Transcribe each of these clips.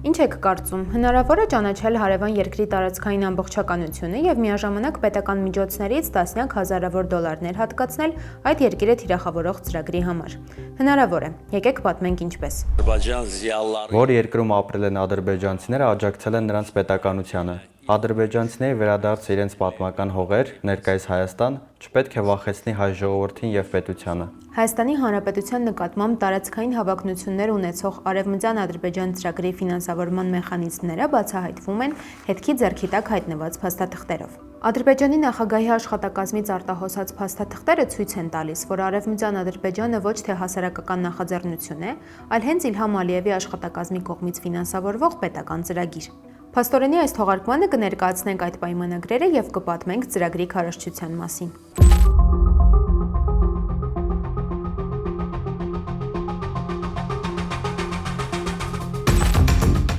Ինչ եք կարծում, հնարավոր է ճանաչել հարևան երկրի տարածքային ամբողջականությունը եւ միաժամանակ պետական միջոցներից տասնյակ հազարավոր դոլարներ հատկացնել այդ երկիրը թիրախավորող ծրագրի համար։ Հնարավոր է։ Եկեք պատմենք ինչպես։ Որ երկրում ապրել են ադրբեջանցիները, աջակցել են նրանց պետականությանը։ Ադրբեջանցիների վերադարձը իրենց պատմական հողեր, ներկայիս Հայաստան, չպետք է վախեցնի հայ ժողովրդին եւ պետությանը։ Հայաստանի Հանրապետության նկատմամբ տարածքային հավակնություններ ունեցող Արևմտյան Ադրբեջան ծրագրի ֆինանսավորման մեխանիզմները բացահայտվում են հետքի ձեռքի տակ հայտնված փաստաթղթերով։ Ադրբեջանի նախագահի աշխատակազմից արտահոսած փաստաթղթերը ցույց են տալիս, որ Արևմտյան Ադրբեջանը ոչ թե հասարակական նախաձեռնություն է, այլ հենց Իլհամ Ալիևի աշխատակազմի կողմից ֆինանսավորվող պետական ծրագիր։ Փաստորենի այս թողարկմանը կներկայացնենք այդ պայմանագրերը եւ կպատմենք ծրագրի քարոզչության մասին։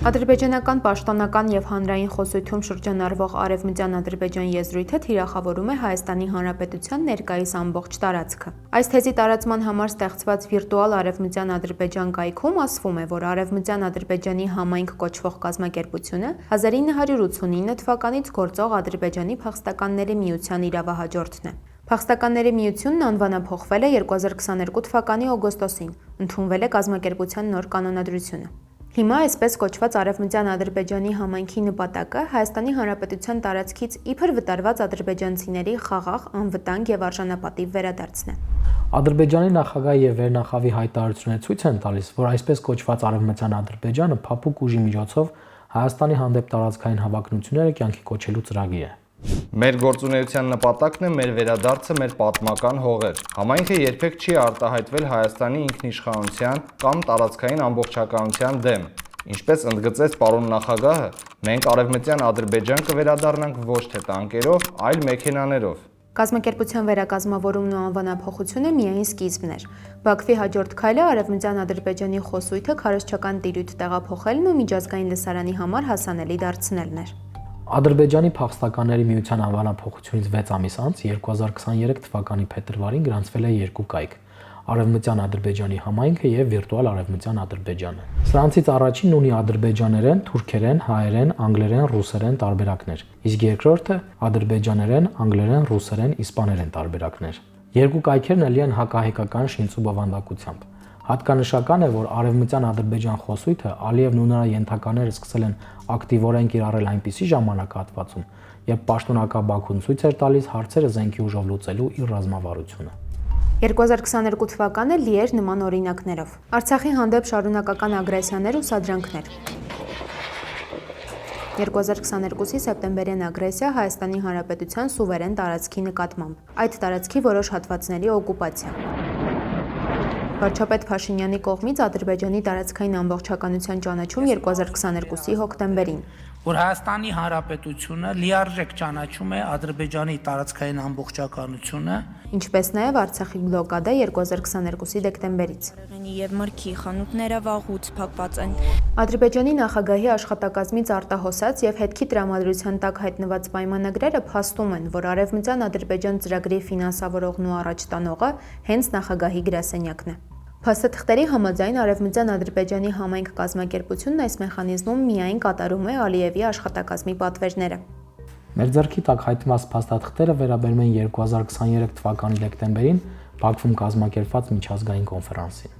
Ադրբեջանական պաշտոնական եւ հանրային խոսույթում շրջանառվող Արևմտյան Ադրբեջան եզրույթը թիրախավորում է Հայաստանի Հանրապետության ներկայիս ամբողջ տարածքը։ Այս թեզի տարածման համար ստեղծված վիրտուալ Արևմտյան Ադրբեջան կայքում ասվում է, որ Արևմտյան Ադրբեջանի համայնք կոչվող կազմակերպությունը 1989 թվականից գործող Ադրբեջանի փախստականների միության իրավահաջորդն է։ Փախստականների միությունն անվանափոխվել է 2022 թվականի օգոստոսին, ընդունվել է կազմակերպության նոր կանոնադրությունը։ Հիմա այսպես կոչված Արևմտյան Ադրբեջանի համայնքի նպատակը Հայաստանի Հանրապետության տարածքից իբր վտարված ադրբեջանցիների խաղաղ, անվտանգ եւ արժանապատիվ վերադարձն է։ Ադրբեջանի նախագահի եւ վերնախավի հայտարարությունները ցույց են տալիս, որ այսպես կոչված Արևմտյան Ադրբեջանը փափուկ ուժի միջոցով Հայաստանի հանդեպ տարածքային հավակնությունները կյանքի կոչելու ծրագիր է։ Մեր գործունեության նպատակն է մեր վերադարձը մեր պատմական հողեր։ Համայնքը երբեք չի արտահայտվել Հայաստանի ինքնիշխանության կամ տարածքային ամբողջականության դեմ։ Ինչպես ընդգծեց պարոն նախագահը, մենք Արևմտյան Ադրբեջան կվերադառնանք ոչ թե տանկերով, այլ մեքենաներով։ Կազմակերպության վերակազմավորումն ու անվանափոխությունը միայն սկիզբն էր։ Բաքվի հաջորդ քայլը Արևմտյան Ադրբեջանի խոսույթը քարոզչական տիրույթ տեղափոխելն ու միջազգային լսարանի համար հասանելի դարձնելն էր։ Ադրբեջանի փախստականների միության անվանափոխությունից 6 ամիս անց 2023 թվականի փետրվարին գրանցվել է երկու կայք՝ Արևմտյան Ադրբեջանի համայնքը եւ վիրտուալ Արևմտյան Ադրբեջանը։ Սրանցից առաջինն ունի ադրբեջաներեն, թուրքերեն, հայերեն, անգլերեն, ռուսերեն տարբերակներ, իսկ երկրորդը ադրբեջաներեն, անգլերեն, ռուսերեն, իսպաներեն տարբերակներ։ Երկու կայքերն էլի են հակահայկական շինծու բովանդակությամբ։ Հատկանշական է, որ Արևմտյան Ադրբեջան խոսույթը Ալիևն ու նրա ենթակաները սկսել են ակտիվորեն կիրառել այնպիսի ժամանակահատվածում, երբ պաշտոնական Բաքուն ցույց էր տալիս հարցերը զենքի ուժով լուծելու իր ռազմավարությունը։ 2022 թվականը լի էր նման օրինակներով։ Արցախի հանդեպ շարունակական ագրեսիաներ ու սադրանքներ։ 2022-ի սեպտեմբերյան ագրեսիա Հայաստանի Հանրապետության սուվերեն տարածքի նկատմամբ։ Այդ տարածքի որոշ հատվածների օկուպացիա։ Վարչապետ Փաշինյանի կողմից Ադրբեջանի տարածքային ամբողջականության ճանաչում 2022-ի հոկտեմբերին, որ Հայաստանի Հանրապետությունը լիարժեք ճանաչում է Ադրբեջանի տարածքային ամբողջականությունը, ինչպես նաև Արցախի բլոկադը 2022-ի դեկտեմբերից։ Եվ մրգի խանութները վաղուց փակված են։ Ադրբեջանի նախագահի աշխատակազմից արտահոսած եւ հետքի տրամադրության տակ հայտնված պայմանագրերը փաստում են, որ Արևմտյան Ադրբեջան ծրագրի ֆինանսավորողն ու առաջ տանողը հենց նախագահի գրասենյակն է։ Փաստաթղթերի համաձայն Արևմտյան Ադրբեջանի համայնք կազմակերպությունն այս մեխանիզմում միայն կատարում է Ալիևի աշխատակազմի պատվերները։ Մեր ձեռքի տակ հայտնված փաստաթղթերը վերաբերում են 2023 թվականի դեկտեմբերին Բաքվում կազմակերպված միջազգային կոնֆերանսին։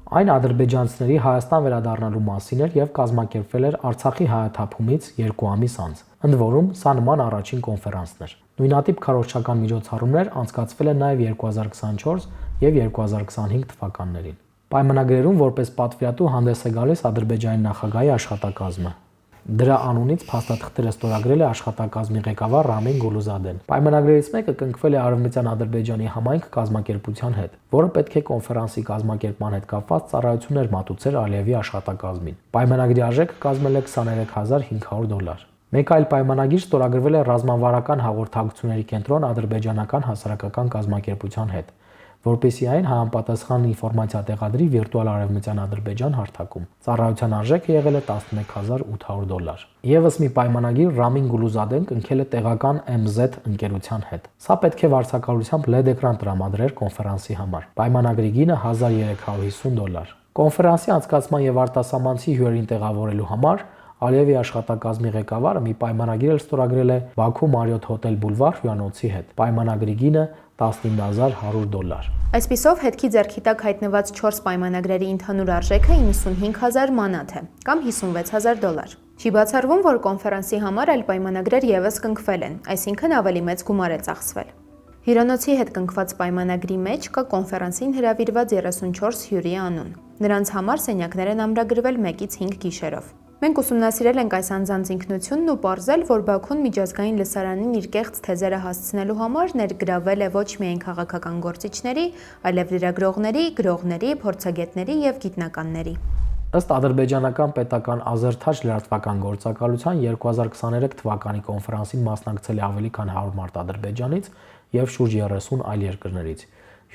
Այն ադրբեջանցիների Հայաստան վերադառնալու մասին էր եւ կազմակերպվել էր Արցախի հայաթափումից 2 ամիս անց։ Ընդ որում, սա նման առաջին կոնֆերանսն էր։ Նույնատիպ քարոզչական միջոցառումներ անցկացվել են նաեւ 2024 եւ 2025 թվականներին։ Պայմանագրերում որպես պատվիրատու հանդես է գալիս Ադրբեջանի նախագահի աշխատակազմը։ Դրա անունից փաստաթղթերը ստորագրել է աշխատակազմի ղեկավար Ռամին Գուլուզադեն։ Պայմանագրերից մեկը կնքվել է Արևմտյան Ադրբեջանի համայնք կազմակերպության հետ, որը պետք է կոնֆերանսի կազմակերպման հետ կապված ծառայություններ մատուցեր Ալիևի աշխատակազմին։ Պայմանագրի արժեքը կազմել է $23500։ Մեկ այլ պայմանագիր ստորագրվել է ռազմավարական հաղորդակցությունների կենտրոն ադրբեջանական հասարակական կազմակերպության հետ, որպեսզի այն համապատասխան ինֆորմացիա տեղադրի վիրտուալ Արևմտյան Ադրբեջան հարթակում։ Ծառայության արժեքը եղել է $11800։ Եվս մի պայմանագիր Ռամին Գուլուզադեն կնքել է տեղական MZ ընկերության հետ։ Սա պետք է վարձակալությամբ LED էկրան տրամադրեր կոնֆերանսի համար։ Պայմանագրի գինը $1350։ Կոնֆերանսի անցկացման եւ արտասահմանցի հյուրերին տեղավորելու համար Ալիևի աշխատակազմի ղեկավարը մի պայմանագիր էլ ստորագրել է Բաքու Marriott Hotel Boulevard հյուրանոցի հետ։ Պայմանագրի գինը $19100։ Այսպիսով հետքի ձեռքի տակ հայտնված 4 պայմանագրերի ընդհանուր արժեքը 95000 մանաթ է, կամ $56000։ Չի բացառվում, որ կոնֆերանսի համար այլ պայմանագրեր ևս կնքվել են, այսինքն ավելի մեծ գումար է ծախսվել։ Հյուրանոցի հետ կնքված պայմանագրի մեջ կա կոնֆերանսին հրավիրված 34 հյուրի անուն։ Նրանց համար սենյակներ են ամրագրվել 1-ից 5 գիշերով։ Մենք ուսումնասիրել ենք այս անձանց ինքնությունն ու պարզել, որ Բաքուն միջազգային լսարանին իր կեղծ թեզերը հասցնելու համար ներգրավել է ոչ միայն քաղաքական գործիչների, այլև լրագրողների, գրողների, փորձագետների եւ գիտնականների։ Ըստ ադրբեջանական պետական Ազերթաջ լրատվական գործակալության 2023 թվականի կոնֆերանսին մասնակցել է ավելի քան 100 մարդ Ադրբեջանից եւ շուրջ 30 այլ երկրներից։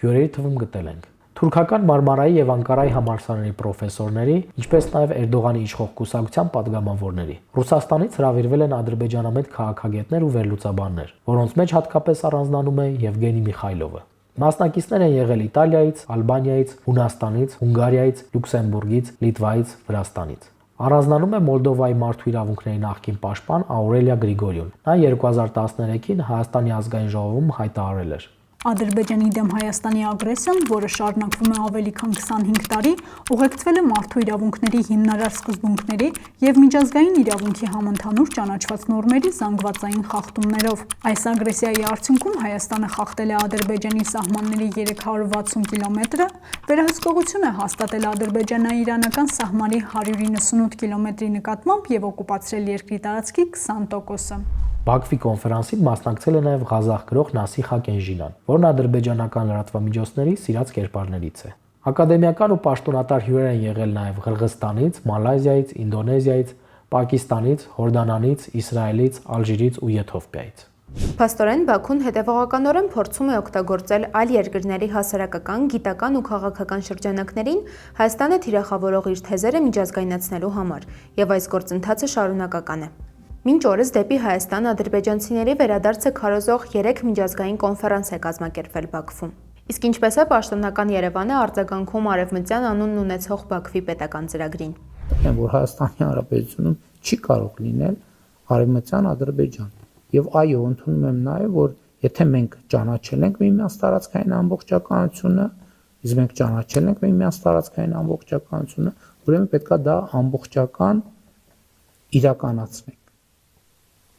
Հյուրերի թվում գտել ենք թուրքական Մարմարայի եւ Անկարայի համալսարանների պրոֆեսորների, ինչպես նաեւ Էրդողանի իշխող կուսակցության падգամավորների։ Ռուսաստանից հրավիրվել են ադրբեջանամետ քաղաքագետներ ու վերլուծաբաններ, որոնց մեջ հատկապես առանձնանում է Եվգենի Միխայլովը։ Մասնակիցներ են եղել Իտալիայից, Ալբանիայից, Հունաստանից, Հունգարիայից, Լյուքսեմբուրգից, Լիտվայից, Վրաստանից։ Առանձնանում է Մոլդովայի մարդու իրավունքների նախկին պաշտպան Աուրելիա Գրիգորյուն։ Նա 2013-ին Հայաստանի ազգային ժողովում հայտարարել էր. Ադրբեջանի դեմ Հայաստանի ագրեսիան, որը շարունակվում է ավելի քան 25 տարի, ուղեկցվել է մարդու իրավունքների հիմնարար սկզբունքների եւ միջազգային իրավունքի համընդհանուր ճանաչված նորմերի զանգվածային խախտումներով։ Այս ագրեսիայի արդյունքում Հայաստանը խախտել է Ադրբեջանի սահմանների 360 կիլոմետրը, վերահսկողություն է հաստատել ադրբեջանա-իրանական սահմանի 198 կիլոմետրի նկատմամբ եւ օկուպացրել երկրի տարածքի 20%-ը։ Բաքվի կոնֆերանսին մասնակցել է նաև ղազախ գրող Նասիխ Ակենժինան, որն ադրբեջանական լրատվամիջոցների սիրած կերպարներից է։ Ակադեմիական ու պաշտոնատար հյուրեր են եղել նաև Ղրղստանից, Մալայզիայից, Ինդոնեզիայից, Պակիստանից, Հորդանանից, Իսրայելից, Ալժիրից ու Եթովպիայից։ Փաստորեն Բաքուն հետևողականորեն փորձում է օգտագործել այլ երկրների հասարակական, գիտական ու քաղաքական շրջանակներին Հայաստանը թիրախավորող իր թեզերը միջազգայնացնելու համար, եւ այս գործընթացը շարունակական է։ Մինչ օրս դեպի Հայաստան ադրբեջանցիների վերադարձը քարոզող 3 միջազգային կոնֆերանս է կազմակերպվել Բաքվում։ Իսկ ինչպես է պաշտոնական Երևանը արձագանքում արևմտյան անունն ունեցող Բաքվի պետական ծրագրին։ Որ Հայաստանի Հանրապետությունում չի կարող լինել արևմտյան Ադրբեջան։ Եվ այո, ընդունում եմ նաև, որ եթե մենք ճանաչել ենք միմյանց տարածքային ամբողջականությունը, իսկ մենք ճանաչել ենք միմյանց տարածքային ամբողջականությունը, ուրեմն պետքա դա ամբողջական իրականացնենք։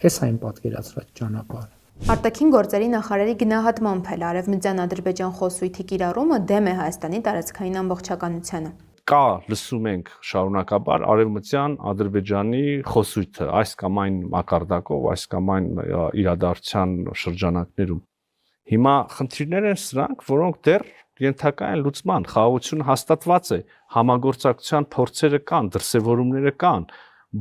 Այս այն պատկերացրած ճանապարհը։ Արտաքին գործերի նախարարի գնահատմամբ էլ արևմտյան Ադրբեջան խոսույթի կիրառումը դեմ է Հայաստանի տարածքային ամբողջականությանը։ Կա լսում ենք շարունակաբար արևմտյան Ադրբեջանի խոսույթը այս կամ այն մակարդակով, այս կամ այն իրադարձության շրջանակներում։ Հիմա խնդիրներ են սրանք, որոնք դեռ ենթակա են լուծման, խաղաղությունը հաստատված է, համագործակցության փորձերը կան, դրսևորումները կան,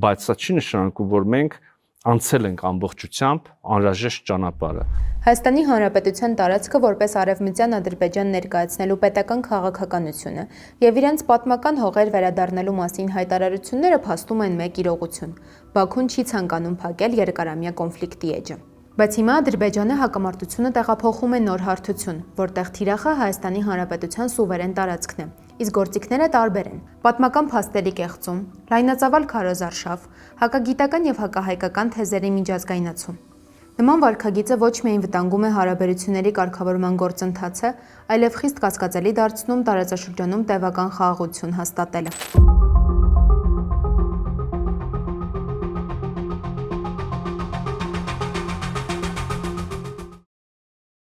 բայց սա չի նշանակում, որ մենք անցել ենք ամբողջությամբ անհրաժեշտ ճանապարհը։ Հայաստանի Հանրապետության տարածքը որպես արևմտյան Ադրբեջան ներկայացնելու պետական քաղաքականությունը եւ իրենց պատմական հողեր վերադառնալու մասին հայտարարությունները փաստում են մեկ իրողություն։ Բաքուն չի ցանկանում փակել երկարամյա կոնֆլիկտի էջը։ Բայց հիմա Ադրբեջանը հակամարտությունը տեղափոխում է նոր հարթություն, որտեղ թիրախը Հայաստանի Հանրապետության սուվերեն տարածքն է, իսկ գործիքները տարբեր են։ Պատմական փաստերի կեղծում, լայնածավալ քարոզարշավ, հակագիտական եւ հակահայկական թեզերի միջազգայնացում։ Նման վարքագիծը ոչ միայն վտանգում է հարաբերությունների կարգավորման գործընթացը, այլև խիստ կասկածելի դարձնում տարածաշրջանում տևական խաղաղություն հաստատելը։